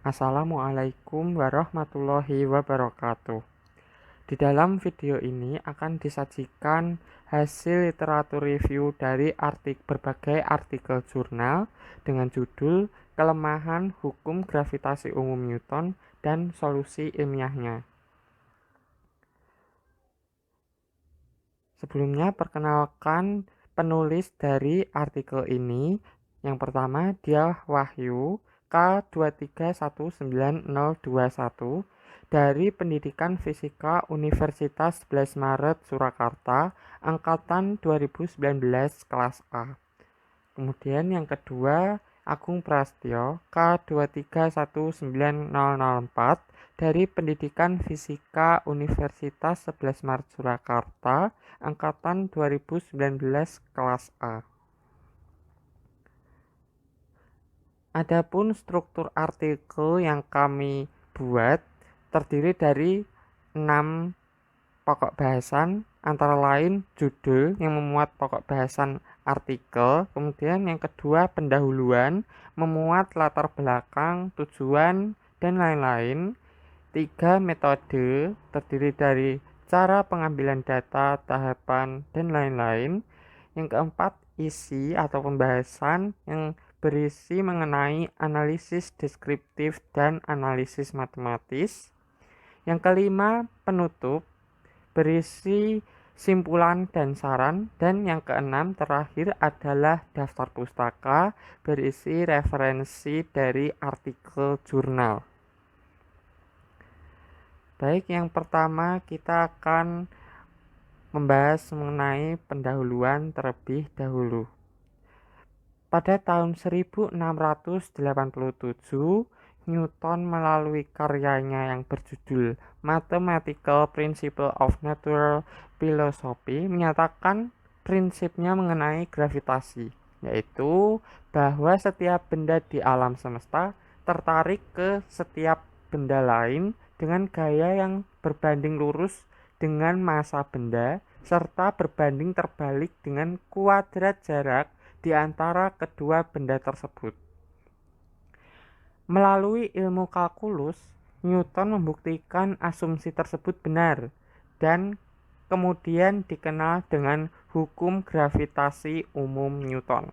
Assalamualaikum warahmatullahi wabarakatuh. Di dalam video ini akan disajikan hasil literatur review dari berbagai artikel jurnal dengan judul Kelemahan Hukum Gravitasi Umum Newton dan Solusi Ilmiahnya. Sebelumnya perkenalkan penulis dari artikel ini. Yang pertama dia Wahyu K2319021 dari Pendidikan Fisika Universitas 11 Maret Surakarta angkatan 2019 kelas A. Kemudian yang kedua Agung Prastyo K2319004 dari Pendidikan Fisika Universitas 11 Maret Surakarta angkatan 2019 kelas A. Adapun struktur artikel yang kami buat terdiri dari 6 pokok bahasan, antara lain judul yang memuat pokok bahasan artikel, kemudian yang kedua pendahuluan, memuat latar belakang, tujuan, dan lain-lain. 3 metode terdiri dari cara pengambilan data, tahapan, dan lain-lain. Yang keempat isi atau pembahasan yang berisi mengenai analisis deskriptif dan analisis matematis. Yang kelima penutup berisi simpulan dan saran, dan yang keenam terakhir adalah daftar pustaka berisi referensi dari artikel jurnal. Baik, yang pertama kita akan membahas mengenai pendahuluan terlebih dahulu. Pada tahun 1687, Newton melalui karyanya yang berjudul Mathematical Principles of Natural Philosophy menyatakan prinsipnya mengenai gravitasi, yaitu bahwa setiap benda di alam semesta tertarik ke setiap benda lain dengan gaya yang berbanding lurus dengan massa benda serta berbanding terbalik dengan kuadrat jarak di antara kedua benda tersebut. Melalui ilmu kalkulus, Newton membuktikan asumsi tersebut benar dan kemudian dikenal dengan hukum gravitasi umum Newton.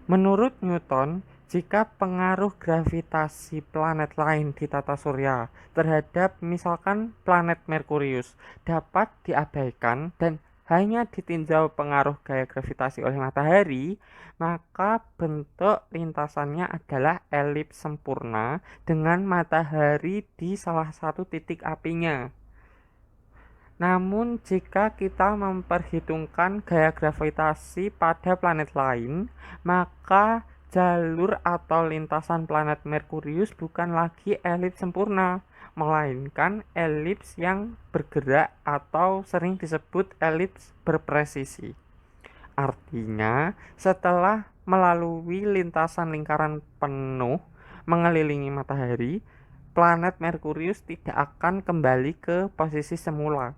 Menurut Newton, jika pengaruh gravitasi planet lain di tata surya terhadap misalkan planet Merkurius dapat diabaikan dan hanya ditinjau pengaruh gaya gravitasi oleh matahari, maka bentuk lintasannya adalah elips sempurna dengan matahari di salah satu titik apinya. Namun jika kita memperhitungkan gaya gravitasi pada planet lain, maka jalur atau lintasan planet Merkurius bukan lagi elips sempurna, melainkan elips yang bergerak atau sering disebut elips berpresisi. Artinya, setelah melalui lintasan lingkaran penuh mengelilingi matahari, planet Merkurius tidak akan kembali ke posisi semula.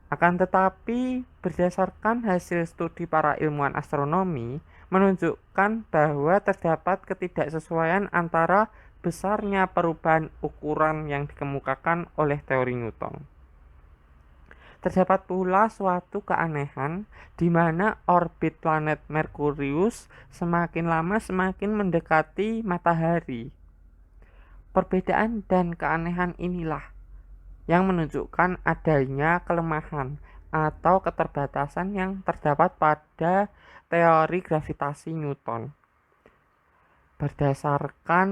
Akan tetapi, berdasarkan hasil studi para ilmuwan astronomi menunjukkan bahwa terdapat ketidaksesuaian antara besarnya perubahan ukuran yang dikemukakan oleh teori Newton. Terdapat pula suatu keanehan di mana orbit planet Merkurius semakin lama semakin mendekati matahari. Perbedaan dan keanehan inilah yang menunjukkan adanya kelemahan atau keterbatasan yang terdapat pada teori gravitasi Newton. Berdasarkan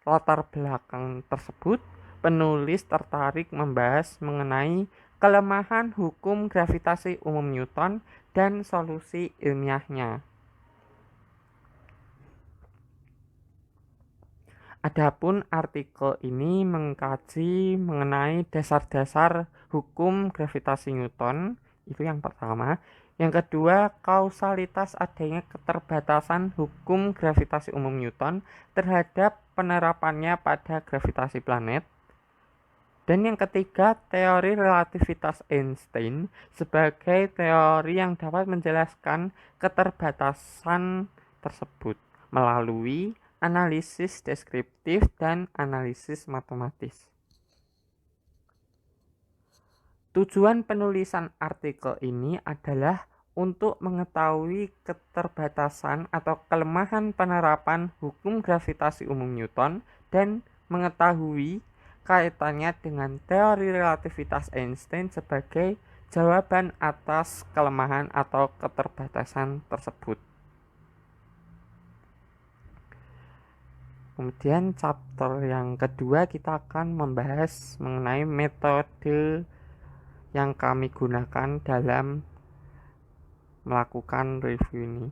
latar belakang tersebut, penulis tertarik membahas mengenai kelemahan hukum gravitasi umum Newton dan solusi ilmiahnya. Adapun artikel ini mengkaji mengenai dasar-dasar hukum gravitasi Newton, itu yang pertama. Yang kedua, kausalitas adanya keterbatasan hukum gravitasi umum Newton terhadap penerapannya pada gravitasi planet. Dan yang ketiga, teori relativitas Einstein sebagai teori yang dapat menjelaskan keterbatasan tersebut melalui analisis deskriptif, dan analisis matematis. Tujuan penulisan artikel ini adalah untuk mengetahui keterbatasan atau kelemahan penerapan hukum gravitasi umum Newton dan mengetahui kaitannya dengan teori relativitas Einstein sebagai jawaban atas kelemahan atau keterbatasan tersebut. Kemudian chapter yang kedua kita akan membahas mengenai metode yang kami gunakan dalam melakukan review ini.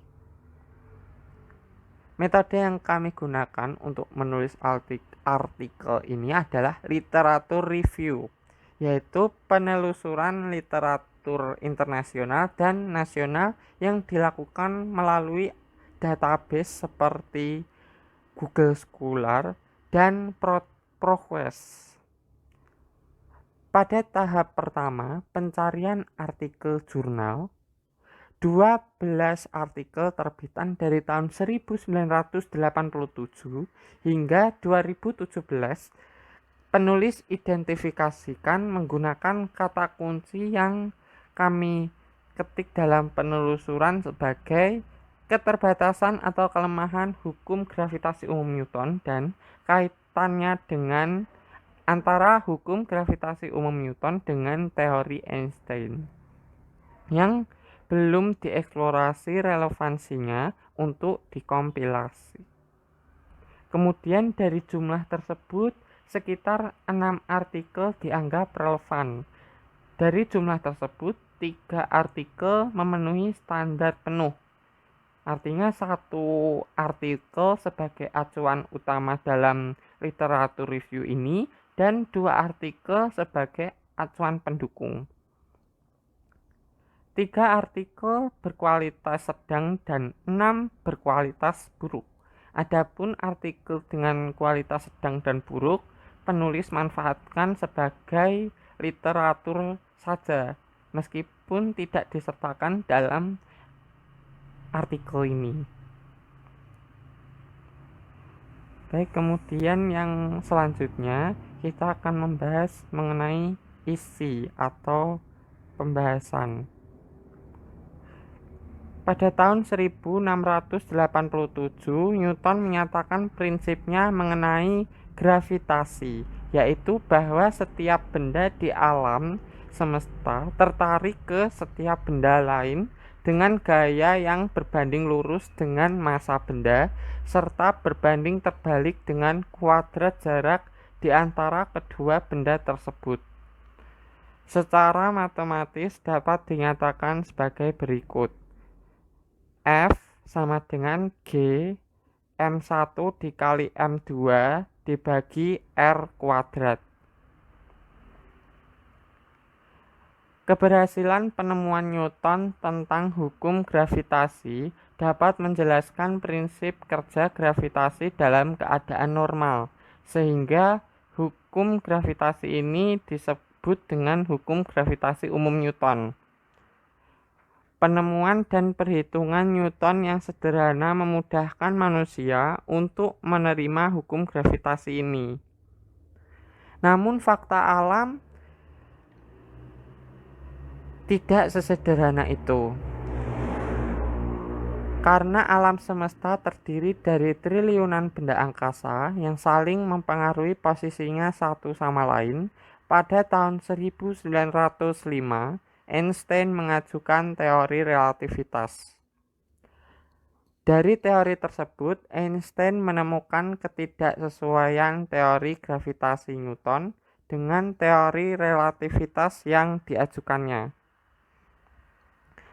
Metode yang kami gunakan untuk menulis artikel ini adalah literatur review, yaitu penelusuran literatur internasional dan nasional yang dilakukan melalui database seperti Google Scholar dan ProQuest. Pada tahap pertama, pencarian artikel jurnal, 12 artikel terbitan dari tahun 1987 hingga 2017, penulis identifikasikan menggunakan kata kunci yang kami ketik dalam penelusuran sebagai keterbatasan atau kelemahan hukum gravitasi umum Newton dan kaitannya dengan antara hukum gravitasi umum Newton dengan teori Einstein yang belum dieksplorasi relevansinya untuk dikompilasi. Kemudian dari jumlah tersebut sekitar 6 artikel dianggap relevan. Dari jumlah tersebut 3 artikel memenuhi standar penuh. Artinya satu artikel sebagai acuan utama dalam literatur review ini dan 2 artikel sebagai acuan pendukung. 3 artikel berkualitas sedang dan 6 berkualitas buruk. Adapun artikel dengan kualitas sedang dan buruk, penulis manfaatkan sebagai literatur saja, meskipun tidak disertakan dalam artikel ini. Baik, kemudian yang selanjutnya kita akan membahas mengenai isi atau pembahasan. Pada tahun 1687, Newton menyatakan prinsipnya mengenai gravitasi, yaitu bahwa setiap benda di alam semesta tertarik ke setiap benda lain dengan gaya yang berbanding lurus dengan massa benda, serta berbanding terbalik dengan kuadrat jarak di antara kedua benda tersebut. Secara matematis dapat dinyatakan sebagai berikut. F sama dengan G M1 dikali M2 dibagi R kuadrat. Keberhasilan penemuan Newton tentang hukum gravitasi dapat menjelaskan prinsip kerja gravitasi dalam keadaan normal, sehingga hukum gravitasi ini disebut dengan hukum gravitasi umum Newton. Penemuan dan perhitungan Newton yang sederhana memudahkan manusia untuk menerima hukum gravitasi ini. Namun fakta alam tidak sesederhana itu. Karena alam semesta terdiri dari triliunan benda angkasa yang saling mempengaruhi posisinya satu sama lain, pada tahun 1905 Einstein mengajukan teori relativitas. Dari teori tersebut, Einstein menemukan ketidaksesuaian teori gravitasi Newton dengan teori relativitas yang diajukannya.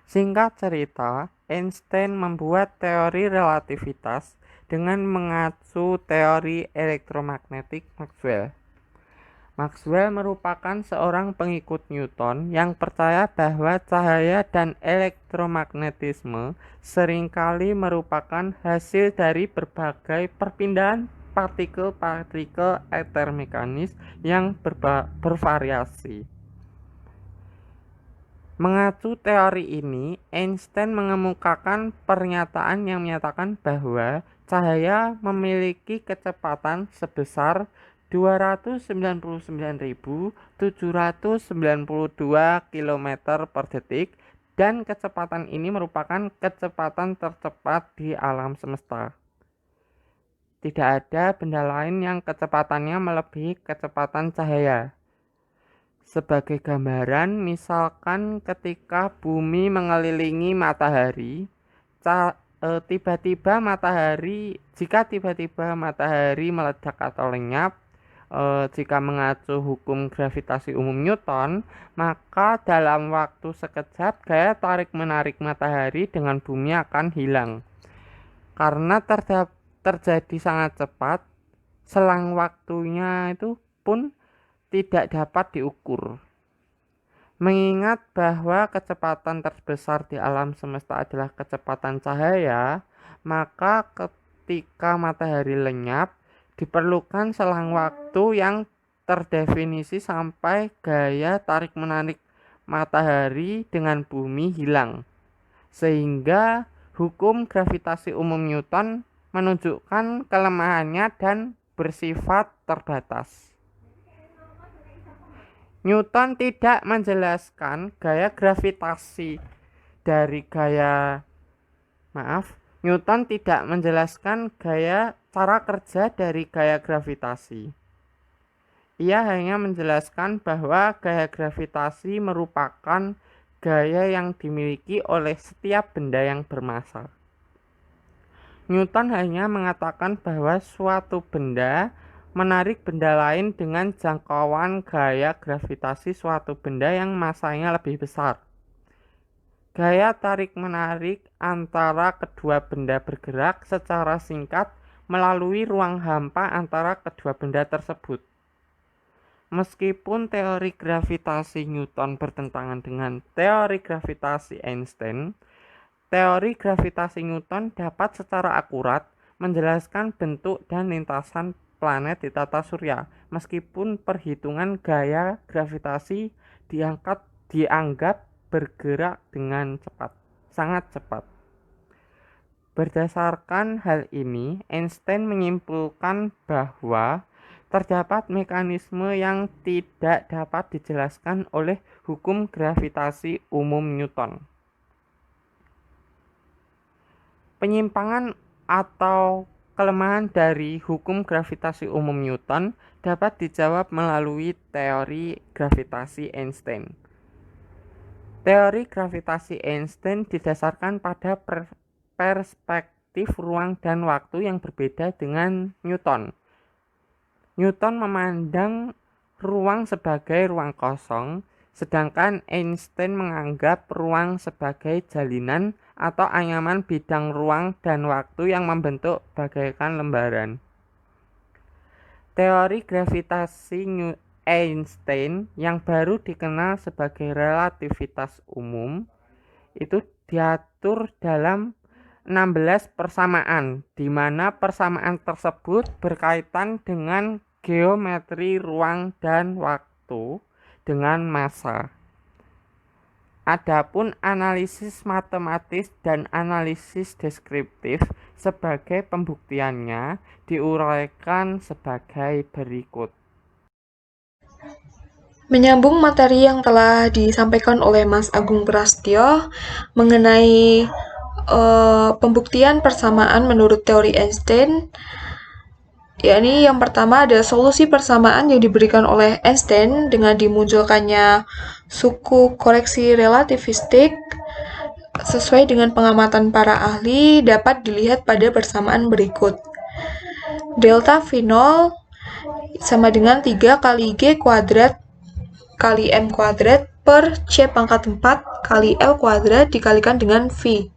Singkat cerita, Einstein membuat teori relativitas dengan mengacu teori elektromagnetik Maxwell. Maxwell merupakan seorang pengikut Newton yang percaya bahwa cahaya dan elektromagnetisme seringkali merupakan hasil dari berbagai perpindahan partikel-partikel ether mekanis yang bervariasi. Mengacu teori ini, Einstein mengemukakan pernyataan yang menyatakan bahwa cahaya memiliki kecepatan sebesar 299.792 km per detik, dan kecepatan ini merupakan kecepatan tercepat di alam semesta. Tidak ada benda lain yang kecepatannya melebihi kecepatan cahaya. Sebagai gambaran, misalkan ketika bumi mengelilingi matahari, jika tiba-tiba matahari meledak atau lenyap, jika mengacu hukum gravitasi umum Newton, maka dalam waktu sekejap gaya tarik-menarik matahari dengan bumi akan hilang. Karena terjadi sangat cepat, selang waktunya itu pun tidak dapat diukur. Mengingat bahwa kecepatan terbesar di alam semesta adalah kecepatan cahaya, maka ketika matahari lenyap, diperlukan selang waktu yang terdefinisi sampai gaya tarik-menarik matahari dengan bumi hilang, sehingga hukum gravitasi umum Newton menunjukkan kelemahannya dan bersifat terbatas. Newton tidak menjelaskan gaya gravitasi dari Newton tidak menjelaskan cara kerja dari gaya gravitasi. Ia hanya menjelaskan bahwa gaya gravitasi merupakan gaya yang dimiliki oleh setiap benda yang bermassa. Newton hanya mengatakan bahwa suatu benda menarik benda lain dengan jangkauan gaya gravitasi suatu benda yang massanya lebih besar. Gaya tarik-menarik antara kedua benda bergerak secara singkat melalui ruang hampa antara kedua benda tersebut. Meskipun teori gravitasi Newton bertentangan dengan teori gravitasi Einstein, teori gravitasi Newton dapat secara akurat menjelaskan bentuk dan lintasan planet di tata surya, meskipun perhitungan gaya gravitasi dianggap bergerak dengan sangat cepat. Berdasarkan hal ini, Einstein menyimpulkan bahwa terdapat mekanisme yang tidak dapat dijelaskan oleh hukum gravitasi umum Newton. Penyimpangan atau kelemahan dari hukum gravitasi umum Newton dapat dijawab melalui teori gravitasi Einstein. Teori gravitasi Einstein didasarkan pada perspektif ruang dan waktu yang berbeda dengan Newton. Newton memandang ruang sebagai ruang kosong, sedangkan Einstein menganggap ruang sebagai jalinan atau anyaman bidang ruang dan waktu yang membentuk bagaikan lembaran. Teori gravitasi Einstein yang baru dikenal sebagai relativitas umum itu diatur dalam 16 persamaan, di mana persamaan tersebut berkaitan dengan geometri ruang dan waktu dengan massa. Adapun analisis matematis dan analisis deskriptif sebagai pembuktiannya diuraikan sebagai berikut. Menyambung materi yang telah disampaikan oleh Mas Agung Prastyo mengenai pembuktian persamaan menurut teori Einstein, yakni yang pertama ada solusi persamaan yang diberikan oleh Einstein dengan dimunculkannya suku koreksi relativistik sesuai dengan pengamatan para ahli dapat dilihat pada persamaan berikut. Delta V0 sama dengan 3 kali G kuadrat kali M kuadrat per C pangkat 4 kali L kuadrat dikalikan dengan V.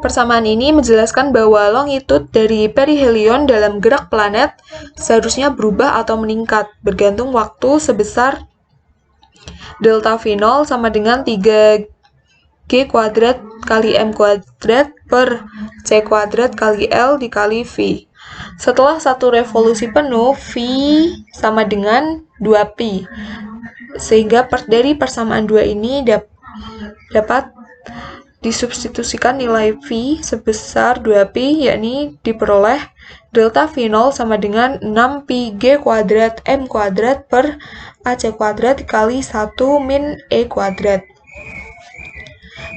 Persamaan ini menjelaskan bahwa longitud dari perihelion dalam gerak planet seharusnya berubah atau meningkat bergantung waktu sebesar delta V0 sama dengan 3 G kuadrat kali M kuadrat per C kuadrat kali L dikali V. Setelah satu revolusi penuh, V sama dengan 2pi. Sehingga dari persamaan 2 ini dapat disubstitusikan nilai V sebesar 2Pi, yakni diperoleh delta V0 sama dengan 6Pi G kuadrat M kuadrat per AC kuadrat dikali 1 min E kuadrat.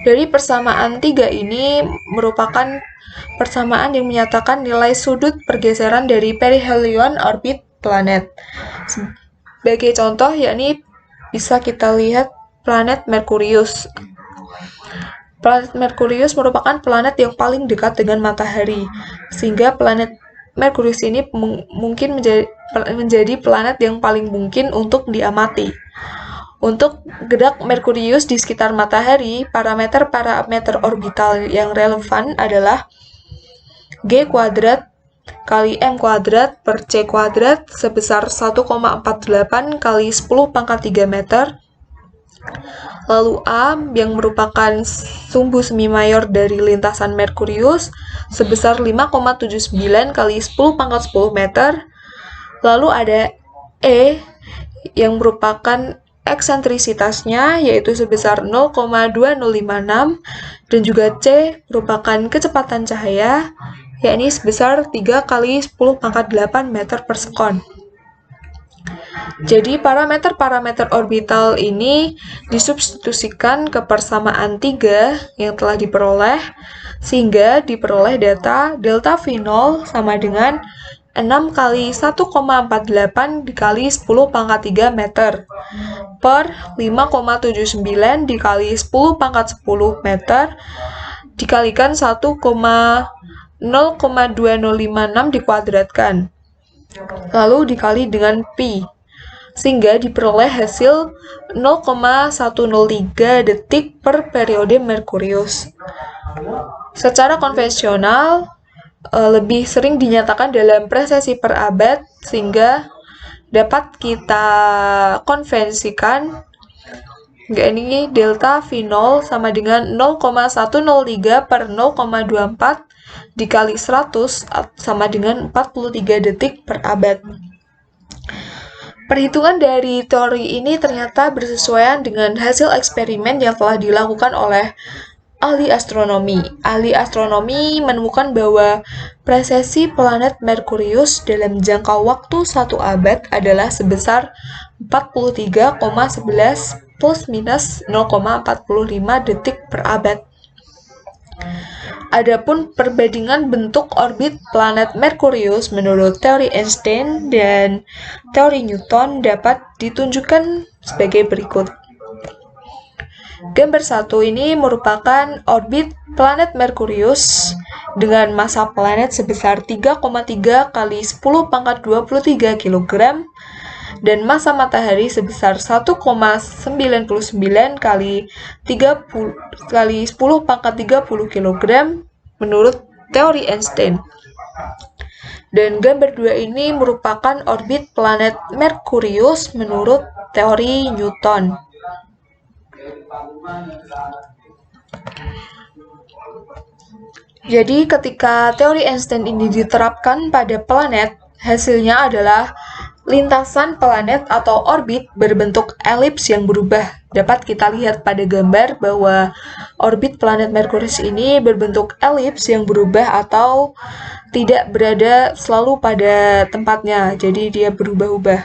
Dari persamaan 3 ini merupakan persamaan yang menyatakan nilai sudut pergeseran dari perihelion orbit planet. Sebagai contoh, yakni bisa kita lihat planet Merkurius. Planet Merkurius merupakan planet yang paling dekat dengan matahari, sehingga planet Merkurius ini mungkin menjadi planet yang paling mungkin untuk diamati. Untuk gerak Merkurius di sekitar matahari, parameter orbital yang relevan adalah G kuadrat kali M kuadrat per C kuadrat sebesar 1,48 kali 10 pangkat 3 meter. Lalu A yang merupakan sumbu semi mayor dari lintasan Merkurius sebesar 5,79 kali 10 pangkat 10 meter. Lalu ada E yang merupakan eksentrisitasnya yaitu sebesar 0,2056 dan juga C merupakan kecepatan cahaya yakni sebesar 3 kali 10 pangkat 8 meter per sekon. Jadi parameter-parameter orbital ini disubstitusikan ke persamaan 3 yang telah diperoleh sehingga diperoleh data delta V0 sama dengan 6 kali 1,48 dikali 10 pangkat 3 meter per 5,79 dikali 10 pangkat 10 meter dikalikan 0,2056 dikuadratkan lalu dikali dengan Pi sehingga diperoleh hasil 0,103 detik per periode Merkurius. Secara konvensional lebih sering dinyatakan dalam presesi per abad sehingga dapat kita konvensikan ini delta V0 sama dengan 0,103 per 0,24 dikali 100 sama dengan 43 detik per abad. Perhitungan dari teori ini ternyata bersesuaian dengan hasil eksperimen yang telah dilakukan oleh ahli astronomi. Ahli astronomi menemukan bahwa presesi planet Merkurius dalam jangka waktu 1 abad adalah sebesar 43,11 plus minus 0,45 detik per abad. Adapun perbandingan bentuk orbit planet Merkurius menurut teori Einstein dan teori Newton dapat ditunjukkan sebagai berikut. Gambar 1 ini merupakan orbit planet Merkurius dengan massa planet sebesar 3,3 kali 10 pangkat 23 kg dan massa matahari sebesar 1,99 kali 10 pangkat 30 kg menurut teori Einstein. Dan gambar 2 ini merupakan orbit planet Merkurius menurut teori Newton. Jadi ketika teori Einstein ini diterapkan pada planet, hasilnya adalah lintasan planet atau orbit berbentuk elips yang berubah. Dapat kita lihat pada gambar bahwa orbit planet Merkurius ini berbentuk elips yang berubah atau tidak berada selalu pada tempatnya, jadi dia berubah-ubah.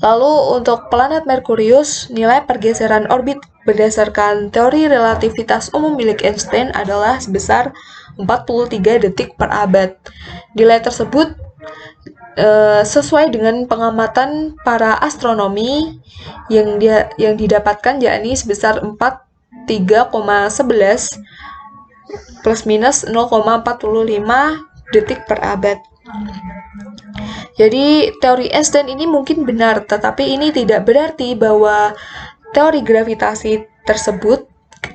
Lalu untuk planet Merkurius, nilai pergeseran orbit berdasarkan teori relativitas umum milik Einstein adalah sebesar 43 detik per abad. Nilai tersebut sesuai dengan pengamatan para astronomi yang didapatkan yakni sebesar 43,11 plus minus 0,45 detik per abad. Jadi teori Einstein ini mungkin benar, tetapi ini tidak berarti bahwa teori gravitasi tersebut,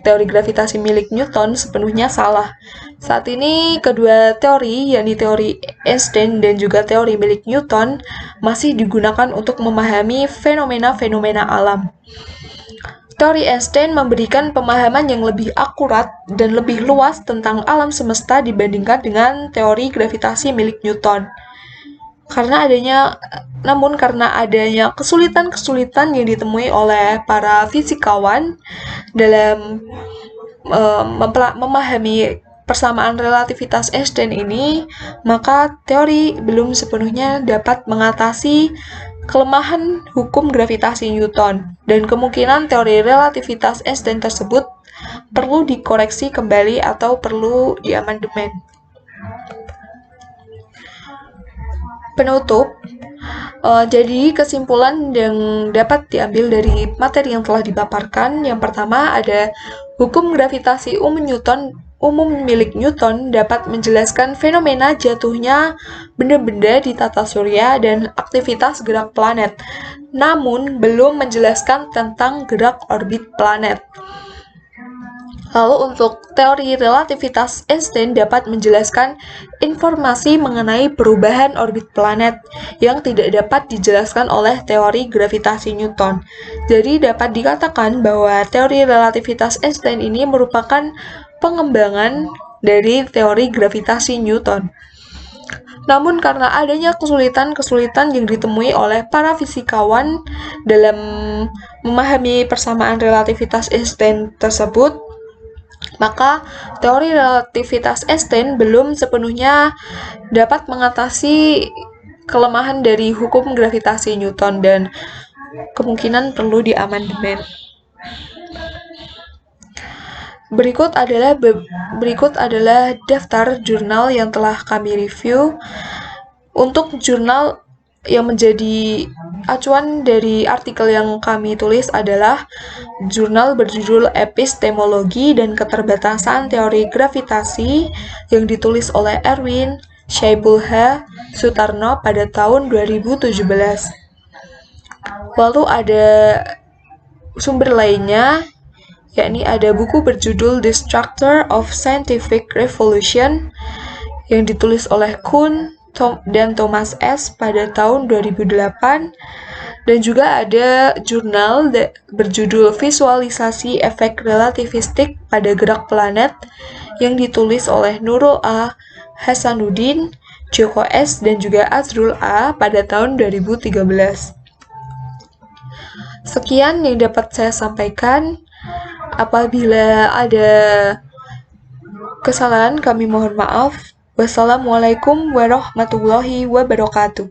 teori gravitasi milik Newton sepenuhnya salah. Saat ini kedua teori, yakni teori Einstein dan juga teori milik Newton, masih digunakan untuk memahami fenomena-fenomena alam. Teori Einstein memberikan pemahaman yang lebih akurat dan lebih luas tentang alam semesta dibandingkan dengan teori gravitasi milik Newton. Karena adanya kesulitan-kesulitan yang ditemui oleh para fisikawan dalam memahami persamaan relativitas Einstein ini, maka teori belum sepenuhnya dapat mengatasi kelemahan hukum gravitasi Newton, dan kemungkinan teori relativitas Einstein tersebut perlu dikoreksi kembali atau perlu diamandemen. Penutup, jadi kesimpulan yang dapat diambil dari materi yang telah dipaparkan, yang pertama ada hukum gravitasi umum milik Newton dapat menjelaskan fenomena jatuhnya benda-benda di tata surya dan aktivitas gerak planet, namun belum menjelaskan tentang gerak orbit planet. Lalu untuk teori relativitas Einstein dapat menjelaskan informasi mengenai perubahan orbit planet yang tidak dapat dijelaskan oleh teori gravitasi Newton. Jadi dapat dikatakan bahwa teori relativitas Einstein ini merupakan pengembangan dari teori gravitasi Newton. Namun karena adanya kesulitan-kesulitan yang ditemui oleh para fisikawan dalam memahami persamaan relativitas Einstein tersebut, maka teori relativitas Einstein belum sepenuhnya dapat mengatasi kelemahan dari hukum gravitasi Newton dan kemungkinan perlu diamandemen. Berikut adalah daftar jurnal yang telah kami review. Untuk jurnal yang menjadi acuan dari artikel yang kami tulis adalah jurnal berjudul Epistemologi dan Keterbatasan Teori Gravitasi yang ditulis oleh Erwin Syaibulha Sutarno pada tahun 2017. Lalu ada sumber lainnya, yakni ada buku berjudul The Structure of Scientific Revolution yang ditulis oleh Kuhn dan Thomas S. pada tahun 2008, dan juga ada jurnal berjudul Visualisasi Efek Relativistik pada Gerak Planet yang ditulis oleh Nurul A. Hasanuddin, Joko S. dan juga Azrul A. pada tahun 2013. Sekian yang dapat saya sampaikan. Apabila ada kesalahan, kami mohon maaf. Wassalamualaikum warahmatullahi wabarakatuh.